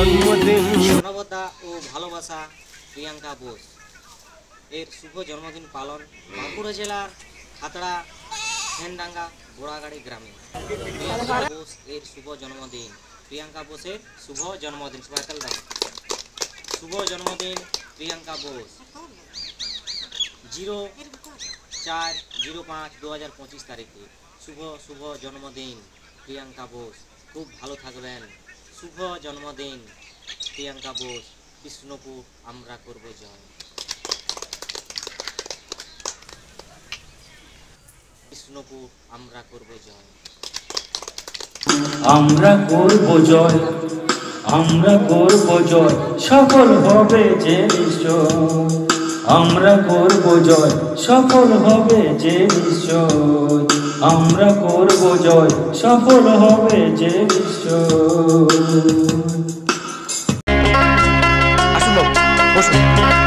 জন্মদিন। মানবতা ও ভালোবাসা প্রিয়াঙ্কা বোস এর শুভ জন্মদিন পালন বাঁকুড়া জেলার খাতড়া সেনডাঙ্গা গোড়াগাড়ি গ্রামে। প্রিয়াঙ্কা বোস এর শুভ জন্মদিন। প্রিয়াঙ্কা বোসের শুভ জন্মদিন। সবাই তাল দাও। শুভ জন্মদিন প্রিয়াঙ্কা বোস। 04/05/2025 তারিখে শুভ জন্মদিন প্রিয়াঙ্কা বোস। খুব ভালো থাকবেন। শুভ জন্মদিন প্রিয়াঙ্কা বোস। কৃষ্ণপুর আমরা করব জয়। কৃষ্ণপুর আমরা করব জয়। আমরা করব জয়, আমরা করব জয়, সফল হবে যে নিশ্চয়। আমরা করব জয়, সফল হবে যে নিশ্চয়। আমরা করব জয়, সফল হবে যে নিশ্চয়। আসুন বাবু, বসুন।